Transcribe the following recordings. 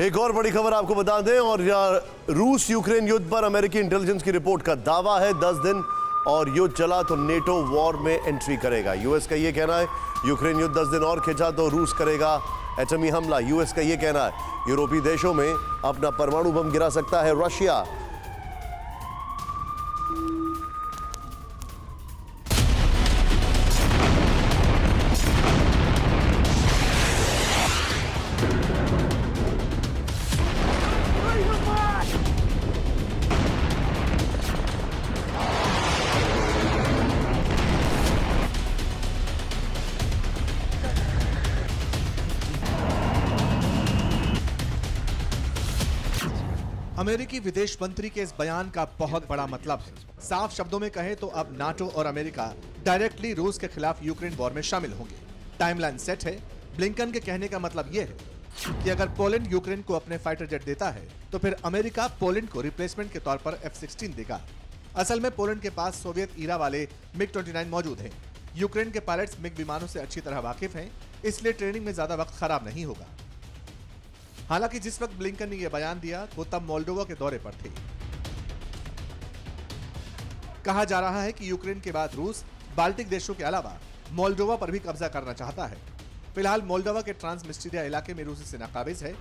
एक और बड़ी खबर आपको बता दें और रूस यूक्रेन युद्ध पर अमेरिकी इंटेलिजेंस की रिपोर्ट का दावा है 10 दिन और युद्ध चला तो नेटो वॉर में एंट्री करेगा। यूएस का यह कहना है यूक्रेन युद्ध 10 दिन और खिंचा तो रूस करेगा एटमी हमला। यूएस का यह कहना है यूरोपीय देशों में अपना परमाणु बम गिरा सकता है रशिया। अमेरिकी विदेश मंत्री के इस बयान का बहुत बड़ा मतलब है। साफ शब्दों में कहें तो अब नाटो और अमेरिका डायरेक्टली रूस के खिलाफ यूक्रेन वॉर में शामिल होंगे। टाइमलाइन सेट है। ब्लिंकन के कहने का मतलब यह है कि अगर पोलैंड यूक्रेन को अपने फाइटर जेट देता है तो फिर अमेरिका पोलैंड को रिप्लेसमेंट के तौर पर F-16 देगा। असल में पोलैंड के पास सोवियत ईरा वाले MiG-29 मौजूद हैं। यूक्रेन के पायलट्स MiG विमानों से अच्छी तरह वाकिफ हैं, इसलिए ट्रेनिंग में ज्यादा वक्त खराब नहीं होगा। हालांकि जिस वक्त ब्लिंकन ने यह बयान दिया वो तब मोल्डोवा के दौरे पर थे। कहा जा रहा है कि यूक्रेन के बाद रूस बाल्टिक देशों के अलावा मोल्डोवा पर भी कब्जा करना चाहता है। फिलहाल मोल्डोवा के ट्रांसनिस्ट्रिया इलाके में रूसी सेना काबिज है,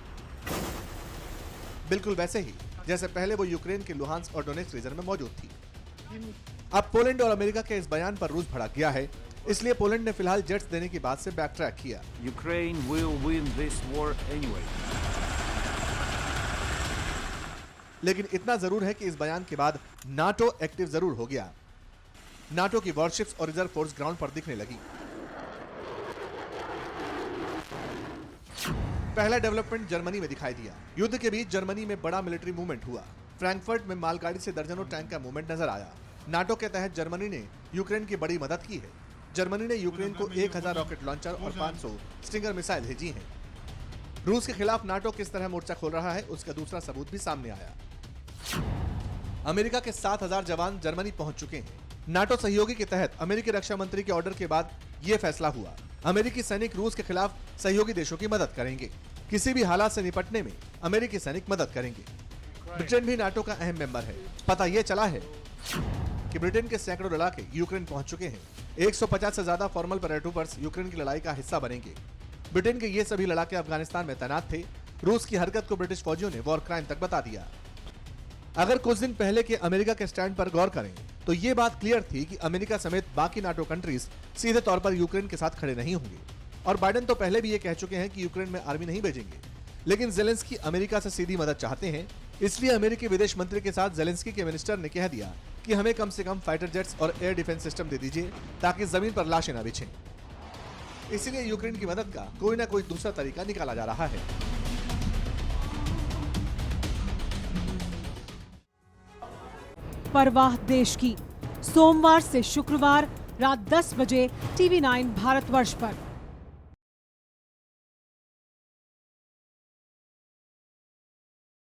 बिल्कुल वैसे ही जैसे पहले वो यूक्रेन के लुहांस्क और डोनेट्स्क रीजन में मौजूद थी। अब पोलैंड और अमेरिका के इस बयान पर रूस भड़क गया है, इसलिए पोलैंड ने फिलहाल जेट्स देने की बात से बैक ट्रैक किया। Ukraine will win this war anyway. लेकिन इतना जरूर है कि इस बयान के बाद नाटो एक्टिव जरूर हो गया। नाटो की वॉरशिप्स और रिजर्व फोर्स ग्राउंड पर दिखने लगी। पहला डेवलपमेंट जर्मनी में दिखाई दिया। युद्ध के बीच जर्मनी में बड़ा मिलिट्री मूवमेंट हुआ। फ्रैंकफर्ट में मालगाड़ी से दर्जनों टैंक का मूवमेंट नजर आया। नाटो के तहत जर्मनी ने यूक्रेन की बड़ी मदद की है। जर्मनी ने यूक्रेन को 1000 रॉकेट लॉन्चर और 500 स्टिंगर मिसाइल भेजी हैं। रूस के खिलाफ नाटो किस तरह मोर्चा खोल रहा है उसका दूसरा सबूत भी सामने आया। अमेरिका के 7000 जवान जर्मनी पहुंच चुके हैं। नाटो सहयोगी के तहत अमेरिकी रक्षा मंत्री के ऑर्डर के बाद यह फैसला हुआ। अमेरिकी सैनिक रूस के खिलाफ सहयोगी देशों की मदद करेंगे। किसी भी हालात से निपटने में अमेरिकी सैनिक मदद करेंगे। ब्रिटेन भी नाटो का अहम मेंबर है। पता यह चला है कि ब्रिटेन के सैकड़ों लड़ाके यूक्रेन पहुंच चुके हैं। 150 से ज्यादा फॉर्मल पैराट्रूपर्स यूक्रेन की लड़ाई का हिस्सा बनेंगे। ब्रिटेन के ये सभी लड़ाके अफगानिस्तान में तैनात थे। रूस की हरकत को ब्रिटिश फौजियों ने वॉर क्राइम तक बता दिया। अगर कुछ दिन पहले के अमेरिका के स्टैंड पर गौर करें तो ये बात क्लियर थी कि अमेरिका समेत बाकी नाटो कंट्रीज सीधे तौर पर यूक्रेन के साथ खड़े नहीं होंगे। और बाइडेन तो पहले भी ये कह चुके हैं कि यूक्रेन में आर्मी नहीं भेजेंगे, लेकिन जेलेंस्की अमेरिका से सीधी मदद चाहते हैं। इसलिए अमेरिकी विदेश मंत्री के साथ जेलेंस्की के मिनिस्टर ने कह दिया कि हमें कम से कम फाइटर जेट्स और एयर डिफेंस सिस्टम दे दीजिए ताकि जमीन पर लाशें न बिछें। इसीलिए यूक्रेन की मदद का कोई ना कोई दूसरा तरीका निकाला जा रहा है। परवाह देश की, सोमवार से शुक्रवार रात 10 बजे TV9 भारतवर्ष पर।